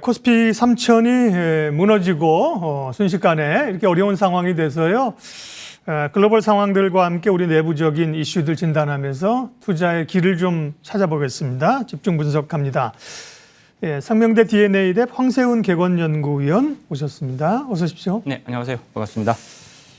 코스피 3천이 무너지고 순식간에 이렇게 어려운 상황이 돼서요. 글로벌 상황들과 함께 우리 내부적인 이슈들 진단하면서 투자의 길을 좀 찾아보겠습니다. 집중 분석합니다. 상명대 D&A대 황세훈 객원연구위원 오셨습니다. 어서 오십시오. 네, 안녕하세요. 반갑습니다.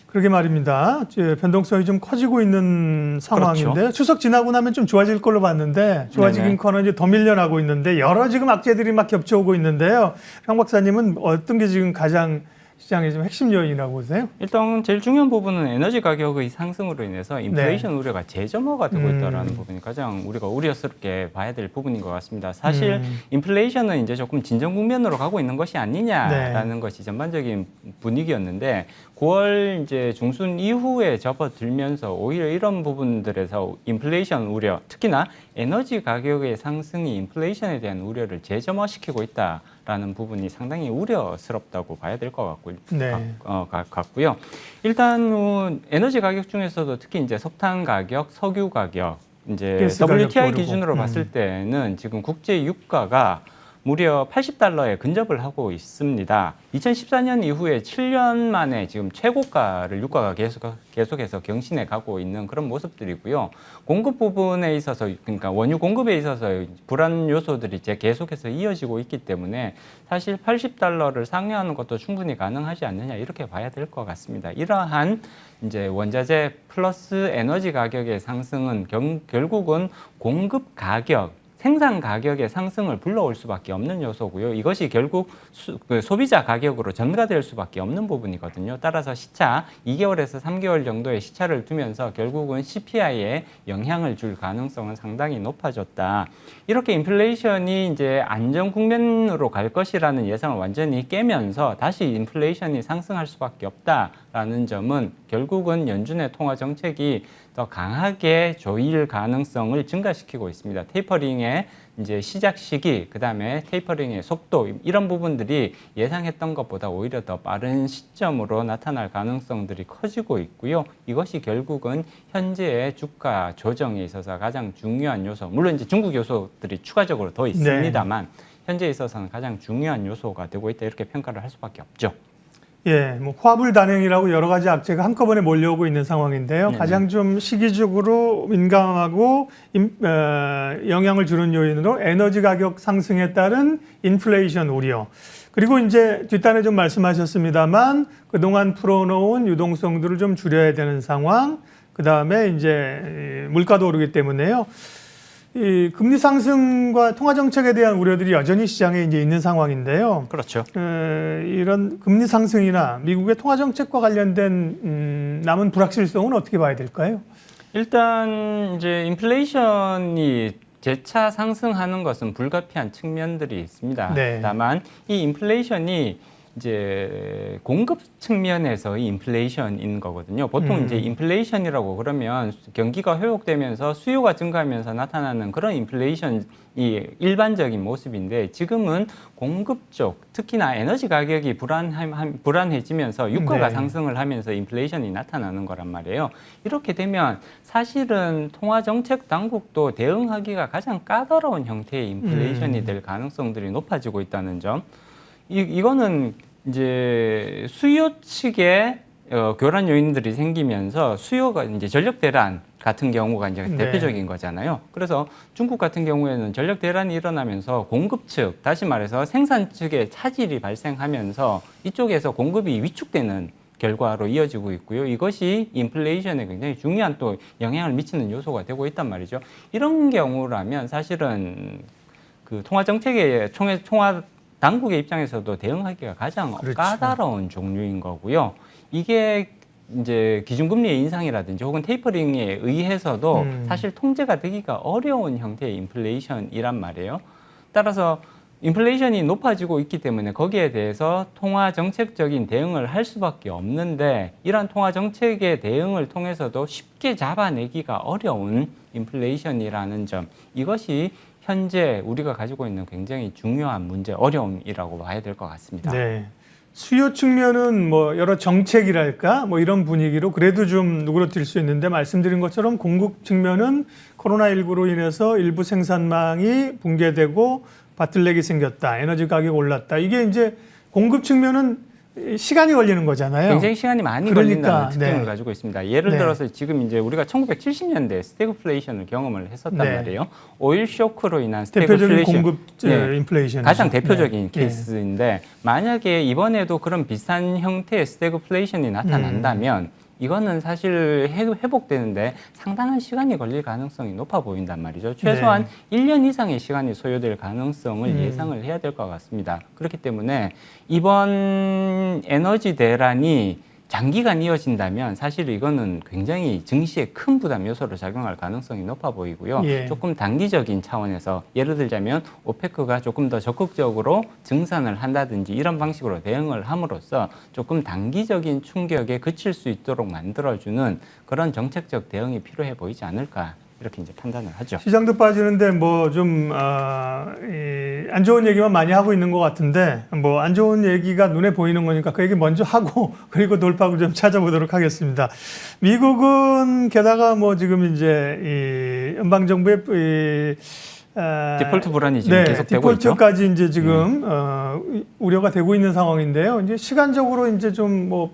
그러게 말입니다. 변동성이 좀 커지고 있는 상황인데 그렇죠. 추석 지나고 나면 좀 좋아질 걸로 봤는데 좋아지긴 커녕 이제 더 밀려나고 있는데 여러 지금 악재들이 막 겹쳐오고 있는데요. 황 박사님은 어떤 게 지금 가장 시장의 좀 핵심 요인이라고 보세요? 일단 제일 중요한 부분은 에너지 가격의 상승으로 인해서 인플레이션 우려가 재점화가 되고 있다는 부분이 가장 우리가 우려스럽게 봐야 될 부분인 것 같습니다. 사실 인플레이션은 이제 조금 진정 국면으로 가고 있는 것이 아니냐라는 것이 전반적인 분위기였는데 9월 이제 중순 이후에 접어들면서 오히려 이런 부분들에서 인플레이션 우려, 특히나 에너지 가격의 상승이 인플레이션에 대한 우려를 재점화시키고 있다라는 부분이 상당히 우려스럽다고 봐야 될 것 같고요. 일단 에너지 가격 중에서도 특히 이제 석탄 가격, 석유 가격, 이제 WTI 기준으로 봤을 때는 지금 국제 유가가 무려 80달러에 근접을 하고 있습니다. 2014년 이후에 7년 만에 지금 최고가를 유가가 계속해서 경신해 가고 있는 그런 모습들이고요. 공급 부분에 있어서, 그러니까 원유 공급에 있어서 불안 요소들이 이제 계속해서 이어지고 있기 때문에 사실 80달러를 상회하는 것도 충분히 가능하지 않느냐 이렇게 봐야 될 것 같습니다. 이러한 이제 원자재 플러스 에너지 가격의 상승은 결국은 공급 가격, 생산 가격의 상승을 불러올 수밖에 없는 요소고요. 이것이 결국 소비자 가격으로 전가될 수밖에 없는 부분이거든요. 따라서 시차 2개월에서 3개월 정도의 시차를 두면서 결국은 CPI에 영향을 줄 가능성은 상당히 높아졌다. 이렇게 인플레이션이 이제 안정 국면으로 갈 것이라는 예상을 완전히 깨면서 다시 인플레이션이 상승할 수밖에 없다라는 점은 결국은 연준의 통화 정책이 더 강하게 조일 가능성을 증가시키고 있습니다. 테이퍼링의 이제 시작 시기, 그 다음에 테이퍼링의 속도, 이런 부분들이 예상했던 것보다 오히려 더 빠른 시점으로 나타날 가능성들이 커지고 있고요. 이것이 결국은 현재의 주가 조정에 있어서 가장 중요한 요소, 물론 이제 중국 요소들이 추가적으로 더 있습니다만 현재에 있어서는 가장 중요한 요소가 되고 있다, 이렇게 평가를 할 수밖에 없죠. 화불 단행이라고 여러 가지 악재가 한꺼번에 몰려오고 있는 상황인데요. 가장 좀 시기적으로 민감하고 영향을 주는 요인으로 에너지 가격 상승에 따른 인플레이션 우려. 그리고 이제 뒷단에 좀 말씀하셨습니다만 그동안 풀어놓은 유동성들을 좀 줄여야 되는 상황. 그 다음에 이제 물가도 오르기 때문에요. 이 금리 상승과 통화 정책에 대한 우려들이 여전히 시장에 이제 있는 상황인데요. 그렇죠. 이런 금리 상승이나 미국의 통화 정책과 관련된 남은 불확실성은 어떻게 봐야 될까요? 일단 이제 인플레이션이 재차 상승하는 것은 불가피한 측면들이 있습니다. 다만 이 인플레이션이 이제 공급 측면에서의 인플레이션인 거거든요. 보통 이제 인플레이션이라고 그러면 경기가 회복되면서 수요가 증가하면서 나타나는 그런 인플레이션이 일반적인 모습인데, 지금은 공급 쪽, 특히나 에너지 가격이 불안해지면서 유가가 상승을 하면서 인플레이션이 나타나는 거란 말이에요. 이렇게 되면 사실은 통화정책 당국도 대응하기가 가장 까다로운 형태의 인플레이션이 될 가능성들이 높아지고 있다는 점. 이거는 이제 수요 측에 교란 요인들이 생기면서 수요가 이제 전력 대란 같은 경우가 이제 대표적인 거잖아요. 그래서 중국 같은 경우에는 전력 대란이 일어나면서 공급 측, 다시 말해서 생산 측에 차질이 발생하면서 이쪽에서 공급이 위축되는 결과로 이어지고 있고요. 이것이 인플레이션에 굉장히 중요한 또 영향을 미치는 요소가 되고 있단 말이죠. 이런 경우라면 사실은 그 통화 정책의 통화 당국의 입장에서도 대응하기가 가장 까다로운 종류인 거고요. 이게 이제 기준금리의 인상이라든지 혹은 테이퍼링에 의해서도 사실 통제가 되기가 어려운 형태의 인플레이션이란 말이에요. 따라서 인플레이션이 높아지고 있기 때문에 거기에 대해서 통화 정책적인 대응을 할 수밖에 없는데, 이러한 통화 정책의 대응을 통해서도 쉽게 잡아내기가 어려운 인플레이션이라는 점, 이것이 현재 우리가 가지고 있는 굉장히 중요한 문제, 어려움이라고 봐야 될 것 같습니다. 수요 측면은 뭐 여러 정책이랄까 뭐 이런 분위기로 그래도 좀 누그러뜨릴 수 있는데, 말씀드린 것처럼 공급 측면은 코로나19로 인해서 일부 생산망이 붕괴되고 바틀렉이 생겼다, 에너지 가격 올랐다. 이게 이제 공급 측면은 시간이 걸리는 거잖아요. 굉장히 시간이 많이 그러니까, 걸린다는 특징을 네. 가지고 있습니다. 예를 네. 들어서 지금 이제 우리가 1970년대에 스태그플레이션을 경험을 했었단 네. 말이에요. 오일 쇼크로 인한 대표적인 스태그플레이션. 공급 인플레이션. 가장 대표적인 네. 케이스인데 만약에 이번에도 그런 비슷한 형태의 스태그플레이션이 나타난다면 이거는 사실 회복되는데 상당한 시간이 걸릴 가능성이 높아 보인단 말이죠. 최소한 1년 이상의 시간이 소요될 가능성을 예상을 해야 될 것 같습니다. 그렇기 때문에 이번 에너지 대란이 장기간 이어진다면 사실 이거는 굉장히 증시에 큰 부담 요소로 작용할 가능성이 높아 보이고요. 예. 조금 단기적인 차원에서 예를 들자면 오페크가 조금 더 적극적으로 증산을 한다든지 이런 방식으로 대응을 함으로써 조금 단기적인 충격에 그칠 수 있도록 만들어주는 그런 정책적 대응이 필요해 보이지 않을까 이렇게 이제 판단을 하죠. 시장도 빠지는데 뭐 좀 안 좋은 얘기만 많이 하고 있는 것 같은데 뭐 안 좋은 얘기가 눈에 보이는 거니까 그 얘기 먼저 하고 그리고 돌파구 좀 찾아보도록 하겠습니다. 미국은 게다가 뭐 지금 이제 이 연방 정부의 디폴트 불안이 지금 계속되고 있죠. 디폴트까지 이제 지금 우려가 되고 있는 상황인데요. 이제 시간적으로 이제 좀 뭐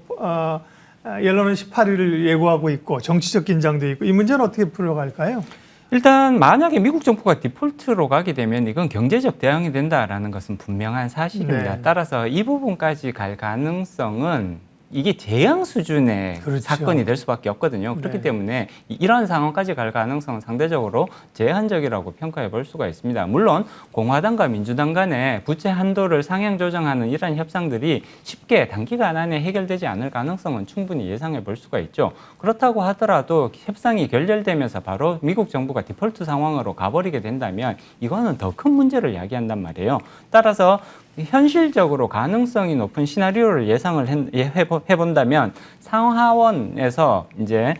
옐런은 18일을 예고하고 있고 정치적 긴장도 있고 이 문제는 어떻게 풀어갈까요? 일단 만약에 미국 정부가 디폴트로 가게 되면 이건 경제적 대응이 된다라는 것은 분명한 사실입니다. 네. 따라서 이 부분까지 갈 가능성은 이게 재앙 수준의 그렇죠. 사건이 될 수밖에 없거든요. 그렇기 네. 때문에 이런 상황까지 갈 가능성은 상대적으로 제한적이라고 평가해 볼 수가 있습니다. 물론 공화당과 민주당 간의 부채 한도를 상향 조정하는 이런 협상들이 쉽게 단기간 안에 해결되지 않을 가능성은 충분히 예상해 볼 수가 있죠. 그렇다고 하더라도 협상이 결렬되면서 바로 미국 정부가 디폴트 상황으로 가버리게 된다면 이거는 더 큰 문제를 야기한단 말이에요. 따라서 현실적으로 가능성이 높은 시나리오를 예상을 해본다면 상하원에서 이제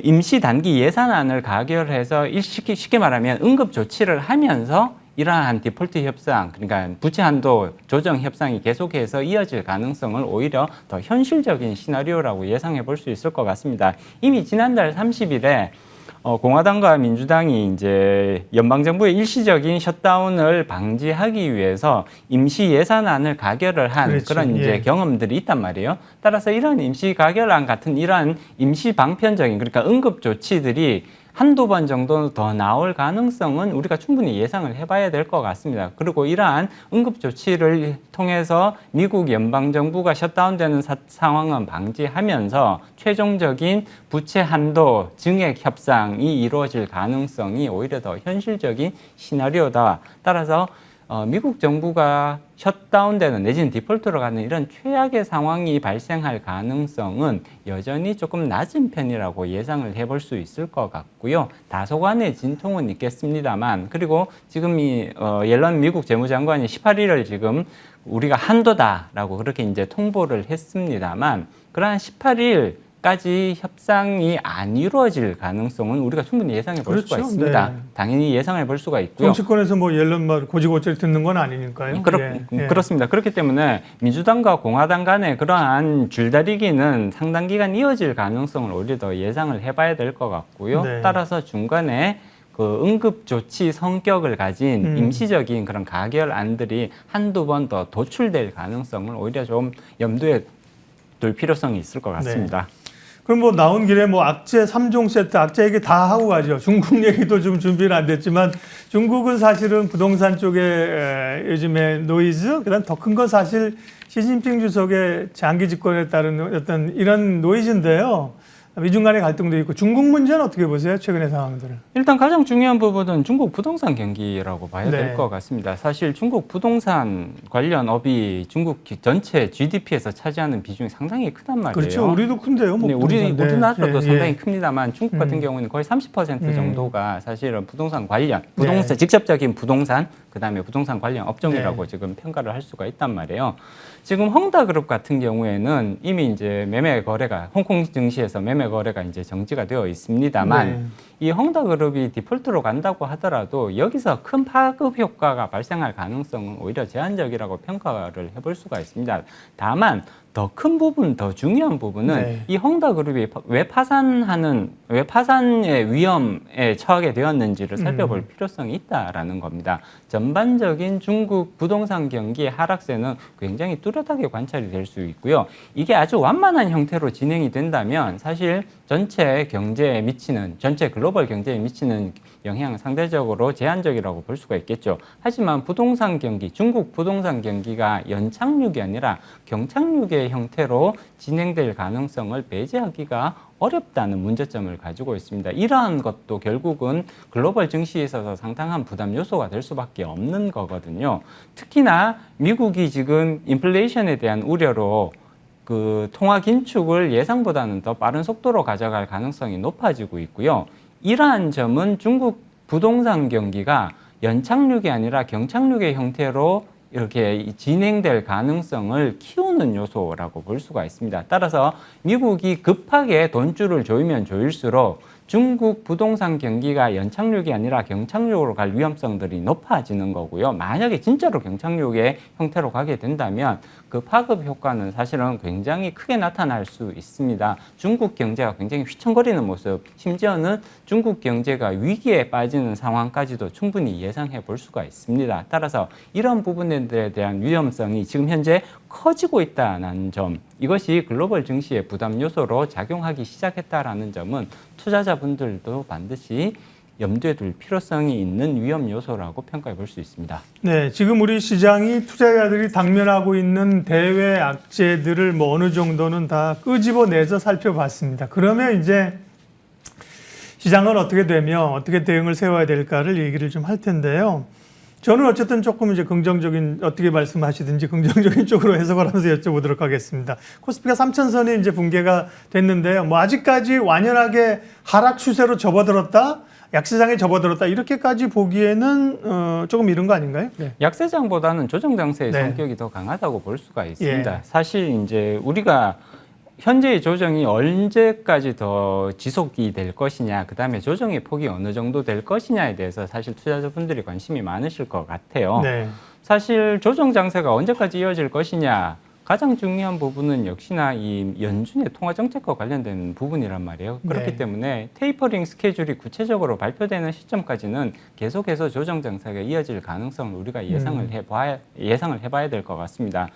임시 단기 예산안을 가결해서 쉽게 말하면 응급 조치를 하면서 이러한 디폴트 협상, 그러니까 부채 한도 조정 협상이 계속해서 이어질 가능성을 오히려 더 현실적인 시나리오라고 예상해 볼 수 있을 것 같습니다. 이미 지난달 30일에 공화당과 민주당이 이제 연방정부의 일시적인 셧다운을 방지하기 위해서 임시 예산안을 가결을 한 그렇죠. 그런 이제 예. 경험들이 있단 말이에요. 따라서 이런 임시 가결안 같은 이러한 임시 방편적인 그러니까 응급 조치들이 한두 번 정도 더 나올 가능성은 우리가 충분히 예상을 해봐야 될 것 같습니다. 그리고 이러한 응급 조치를 통해서 미국 연방정부가 셧다운되는 상황은 방지하면서 최종적인 부채 한도 증액 협상이 이루어질 가능성이 오히려 더 현실적인 시나리오다. 따라서 미국 정부가 셧다운되는 내지는 디폴트로 가는 이런 최악의 상황이 발생할 가능성은 여전히 조금 낮은 편이라고 예상을 해볼 수 있을 것 같고요. 다소간의 진통은 있겠습니다만 그리고 지금 이 옐런 미국 재무장관이 18일을 지금 우리가 한도다라고 그렇게 이제 통보를 했습니다만 그러한 18일까지 협상이 안 이루어질 가능성은 우리가 충분히 예상해 볼 수가 그렇죠. 있습니다. 네. 당연히 예상해 볼 수가 있고요. 정치권에서 뭐 옐런 말 고지고대로 듣는 건 아니니까요. 예. 그렇습니다. 그렇기 때문에 민주당과 공화당 간의 그러한 줄다리기는 상당 기간 이어질 가능성을 오히려 더 예상을 해봐야 될 것 같고요. 네. 따라서 중간에 그 응급조치 성격을 가진 임시적인 그런 가결안들이 한두 번 더 도출될 가능성을 오히려 좀 염두에 둘 필요성이 있을 것 같습니다. 네. 그럼 뭐 나온 길에 뭐 악재 3종 세트, 악재 얘기 다 하고 가죠. 중국 얘기도 좀 준비는 안 됐지만 중국은 사실은 부동산 쪽에 요즘에 노이즈, 그다음 더 큰 건 사실 시진핑 주석의 장기 집권에 따른 어떤 이런 노이즈인데요. 미중 간의 갈등도 있고 중국 문제는 어떻게 보세요? 최근의 상황들을. 일단 가장 중요한 부분은 중국 부동산 경기라고 봐야 네. 될 것 같습니다. 사실 중국 부동산 관련 업이 중국 전체 GDP에서 차지하는 비중이 상당히 크단 말이에요. 그렇죠. 우리도 큰데요. 뭐 네, 우리나라도 네. 상당히 예. 큽니다만 중국 같은 경우는 거의 30% 정도가 사실은 부동산 관련, 네. 직접적인 부동산, 그다음에 부동산 관련 업종이라고 지금 평가를 할 수가 있단 말이에요. 지금 헝다그룹 같은 경우에는 이미 이제 매매 거래가 홍콩 증시에서 매매 거래가 이제 정지가 되어 있습니다만 이 헝다그룹이 디폴트로 간다고 하더라도 여기서 큰 파급 효과가 발생할 가능성은 오히려 제한적이라고 평가를 해볼 수가 있습니다. 다만 더 큰 부분, 더 중요한 부분은 네. 이 헝다그룹이 왜 파산의 위험에 처하게 되었는지를 살펴볼 필요성이 있다라는 겁니다. 전반적인 중국 부동산 경기의 하락세는 굉장히 뚜렷하게 관찰이 될 수 있고요. 이게 아주 완만한 형태로 진행이 된다면 사실 전체 글로벌 경제에 미치는 영향은 상대적으로 제한적이라고 볼 수가 있겠죠. 하지만 중국 부동산 경기가 연착륙이 아니라 경착륙의 형태로 진행될 가능성을 배제하기가 어렵다는 문제점을 가지고 있습니다. 이러한 것도 결국은 글로벌 증시에 있어서 상당한 부담 요소가 될 수밖에 없는 거거든요. 특히나 미국이 지금 인플레이션에 대한 우려로 그 통화 긴축을 예상보다는 더 빠른 속도로 가져갈 가능성이 높아지고 있고요. 이러한 점은 중국 부동산 경기가 연착륙이 아니라 경착륙의 형태로 이렇게 진행될 가능성을 키우는 요소라고 볼 수가 있습니다. 따라서 미국이 급하게 돈줄을 조이면 조일수록 중국 부동산 경기가 연착륙이 아니라 경착륙으로 갈 위험성들이 높아지는 거고요. 만약에 진짜로 경착륙의 형태로 가게 된다면 그 파급 효과는 사실은 굉장히 크게 나타날 수 있습니다. 중국 경제가 굉장히 휘청거리는 모습, 심지어는 중국 경제가 위기에 빠지는 상황까지도 충분히 예상해 볼 수가 있습니다. 따라서 이런 부분들에 대한 위험성이 지금 현재 커지고 있다는 점, 이것이 글로벌 증시의 부담 요소로 작용하기 시작했다라는 점은 투자자분들도 반드시 염두에 둘 필요성이 있는 위험 요소라고 평가해 볼 수 있습니다. 네, 지금 우리 시장이 투자자들이 당면하고 있는 대외 악재들을 뭐 어느 정도는 다 끄집어내서 살펴봤습니다. 그러면 이제 시장은 어떻게 되며 어떻게 대응을 세워야 될까를 얘기를 좀 할 텐데요. 저는 어쨌든 조금 이제 긍정적인, 어떻게 말씀하시든지 긍정적인 쪽으로 해석을 하면서 여쭤보도록 하겠습니다. 코스피가 3,000선이 이제 붕괴가 됐는데요. 뭐 아직까지 완연하게 하락 추세로 접어들었다, 약세장에 접어들었다, 이렇게까지 보기에는 조금 이른 거 아닌가요? 네. 약세장보다는 조정장세의 네. 성격이 더 강하다고 볼 수가 있습니다. 예. 사실 이제 우리가 현재의 조정이 언제까지 더 지속이 될 것이냐, 그 다음에 조정의 폭이 어느 정도 될 것이냐에 대해서 사실 투자자분들이 관심이 많으실 것 같아요. 네. 사실 조정 장세가 언제까지 이어질 것이냐, 가장 중요한 부분은 역시나 이 연준의 통화 정책과 관련된 부분이란 말이에요. 그렇기 네. 때문에 테이퍼링 스케줄이 구체적으로 발표되는 시점까지는 계속해서 조정 장세가 이어질 가능성을 우리가 예상을 해봐야 될 것 같습니다.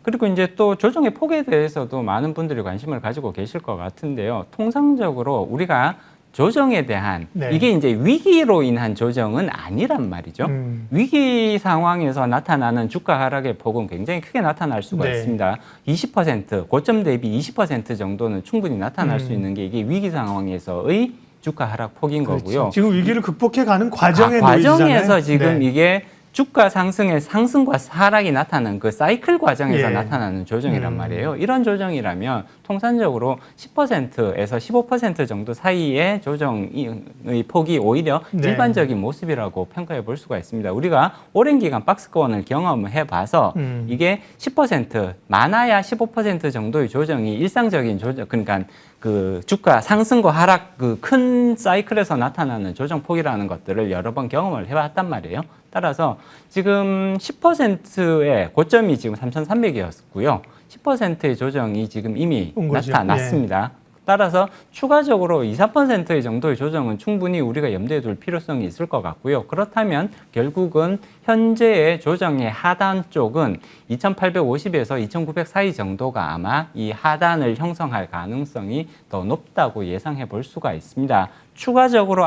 그리고 이제 또 조정의 폭에 대해서도 많은 분들이 관심을 가지고 계실 것 같은데요. 통상적으로 우리가 조정에 대한 네. 이게 이제 위기로 인한 조정은 아니란 말이죠. 위기 상황에서 나타나는 주가 하락의 폭은 굉장히 크게 나타날 수가 네. 있습니다. 20%, 고점 대비 20% 정도는 충분히 나타날 수 있는 게 이게 위기 상황에서의 주가 하락 폭인 그렇죠. 거고요. 지금 위기를 극복해가는 과정의 과정에서 노이즈잖아요. 지금 네. 이게 주가 상승의 상승과 하락이 나타나는 그 사이클 과정에서 예. 나타나는 조정이란 말이에요. 이런 조정이라면 통산적으로 10%에서 15% 정도 사이의 조정의 폭이 오히려 네. 일반적인 모습이라고 평가해 볼 수가 있습니다. 우리가 오랜 기간 박스권을 경험해 봐서 이게 10%, 많아야 15% 정도의 조정이 일상적인 조정, 그러니까 그 주가 상승과 하락 그 큰 사이클에서 나타나는 조정 폭이라는 것들을 여러 번 경험을 해왔단 말이에요. 따라서 지금 10%의 고점이 지금 3,300이었고요. 10%의 조정이 지금 이미 나타났습니다. 따라서 추가적으로 2, 4%의 정도의 조정은 충분히 우리가 염두에 둘 필요성이 있을 것 같고요. 그렇다면 결국은 현재의 조정의 하단 쪽은 2,850에서 2,900 사이 정도가 아마 이 하단을 형성할 가능성이 더 높다고 예상해 볼 수가 있습니다. 추가적으로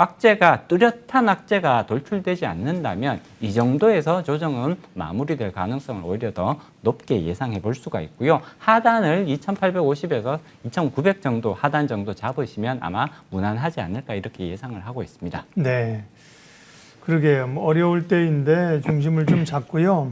뚜렷한 악재가 돌출되지 않는다면 이 정도에서 조정은 마무리될 가능성을 오히려 더 높게 예상해 볼 수가 있고요. 하단을 2,850에서 2,900 정도 하단 정도 잡으시면 아마 무난하지 않을까 이렇게 예상을 하고 있습니다. 네. 그러게요. 뭐 어려울 때인데 중심을 좀 잡고요.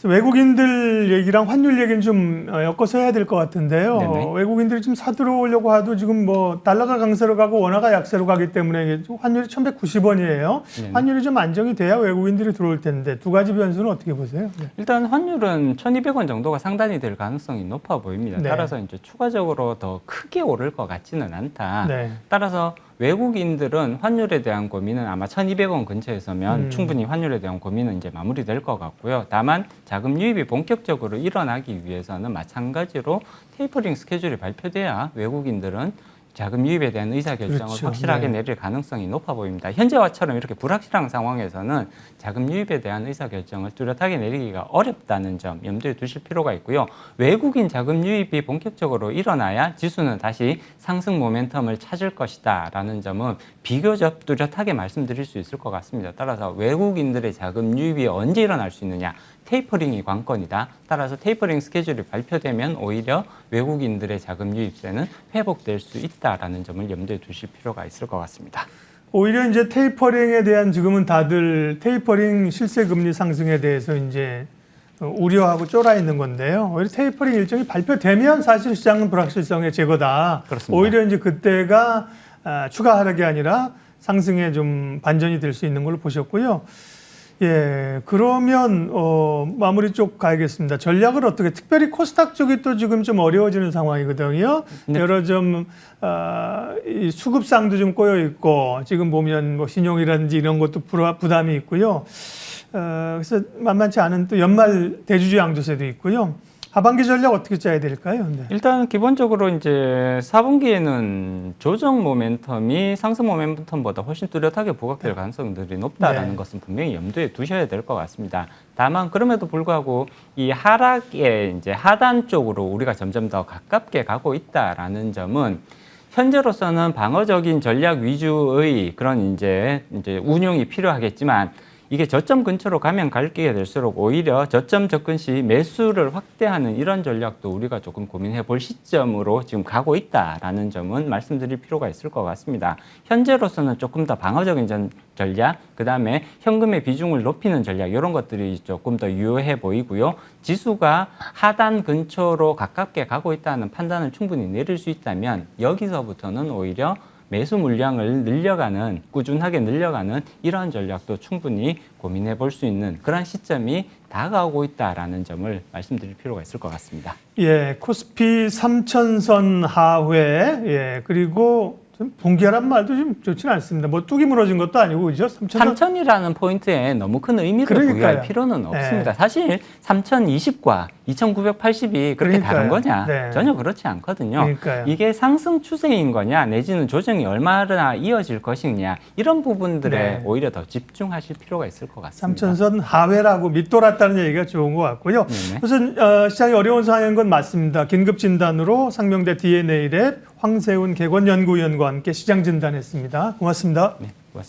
외국인들 얘기랑 환율 얘기는 좀 엮어서 해야 될 것 같은데요. 네네. 외국인들이 좀 사들어오려고 해도 지금 뭐 달러가 강세로 가고 원화가 약세로 가기 때문에 환율이 1,190원이에요. 환율이 좀 안정이 돼야 외국인들이 들어올 텐데 두 가지 변수는 어떻게 보세요? 네. 일단 환율은 1,200원 정도가 상단이 될 가능성이 높아 보입니다. 네. 따라서 이제 추가적으로 더 크게 오를 것 같지는 않다. 네. 따라서 외국인들은 환율에 대한 고민은 아마 1,200원 근처에서면 충분히 환율에 대한 고민은 이제 마무리될 것 같고요. 다만 자금 유입이 본격적으로 일어나기 위해서는 마찬가지로 테이퍼링 스케줄이 발표돼야 외국인들은 자금 유입에 대한 의사결정을 그렇죠. 확실하게 네. 내릴 가능성이 높아 보입니다. 현재와처럼 이렇게 불확실한 상황에서는 자금 유입에 대한 의사결정을 뚜렷하게 내리기가 어렵다는 점 염두에 두실 필요가 있고요. 외국인 자금 유입이 본격적으로 일어나야 지수는 다시 상승 모멘텀을 찾을 것이다라는 점은 비교적 뚜렷하게 말씀드릴 수 있을 것 같습니다. 따라서 외국인들의 자금 유입이 언제 일어날 수 있느냐? 테이퍼링이 관건이다. 따라서 테이퍼링 스케줄이 발표되면 오히려 외국인들의 자금 유입세는 회복될 수 있다라는 점을 염두에 두실 필요가 있을 것 같습니다. 오히려 이제 테이퍼링에 대한 지금은 다들 테이퍼링 실세 금리 상승에 대해서 이제 우려하고 쫄아 있는 건데요. 오히려 테이퍼링 일정이 발표되면 사실 시장은 불확실성의 제거다. 그렇습니다. 오히려 이제 그때가 추가 하락이 아니라 상승에 좀 반전이 될 수 있는 걸로 보셨고요. 예, 그러면 마무리 쪽 가야겠습니다. 전략을 어떻게? 특별히 코스닥 쪽이 또 지금 좀 어려워지는 상황이거든요. 네. 여러 좀 이 수급상도 좀 꼬여 있고 지금 보면 뭐 신용이라든지 이런 것도 부담이 있고요. 그래서 만만치 않은 또 연말 대주주 양도세도 있고요. 하반기 전략 어떻게 짜야 될까요? 네. 일단 기본적으로 이제 4분기에는 조정 모멘텀이 상승 모멘텀보다 훨씬 뚜렷하게 부각될 가능성들이 높다라는 네. 것은 분명히 염두에 두셔야 될 것 같습니다. 다만 그럼에도 불구하고 이 하락의 이제 하단 쪽으로 우리가 점점 더 가깝게 가고 있다라는 점은 현재로서는 방어적인 전략 위주의 그런 이제 운용이 필요하겠지만 이게 저점 근처로 가면 갈게 될수록 오히려 저점 접근 시 매수를 확대하는 이런 전략도 우리가 조금 고민해 볼 시점으로 지금 가고 있다라는 점은 말씀드릴 필요가 있을 것 같습니다. 현재로서는 조금 더 방어적인 전략, 그 다음에 현금의 비중을 높이는 전략 이런 것들이 조금 더 유효해 보이고요. 지수가 하단 근처로 가깝게 가고 있다는 판단을 충분히 내릴 수 있다면 여기서부터는 오히려 매수 물량을 꾸준하게 늘려가는 이러한 전략도 충분히 고민해 볼 수 있는 그런 시점이 다가오고 있다라는 점을 말씀드릴 필요가 있을 것 같습니다. 예, 코스피 3,000선 하회, 예, 그리고 좀 붕괴란 말도 좀 좋지는 않습니다. 뭐 뚝이 무너진 것도 아니고, 그죠? 3,000이라는 포인트에 너무 큰 의미를 그러니까요. 부여할 필요는 없습니다. 네. 사실 3,020과 2,980이 그렇게 다른 거냐? 네. 전혀 그렇지 않거든요. 그러니까요. 이게 상승 추세인 거냐 내지는 조정이 얼마나 이어질 것이냐 이런 부분들에 네. 오히려 더 집중하실 필요가 있을 것 같습니다. 3,000선 하회라고 밑돌았다는 얘기가 좋은 것 같고요. 네네. 우선 시장이 어려운 상황인 건 맞습니다. 긴급 진단으로 상명대 DNA 랩 황세훈 개건연구위원과 함께 시장 진단했습니다. 고맙습니다. 네, 고맙습니다.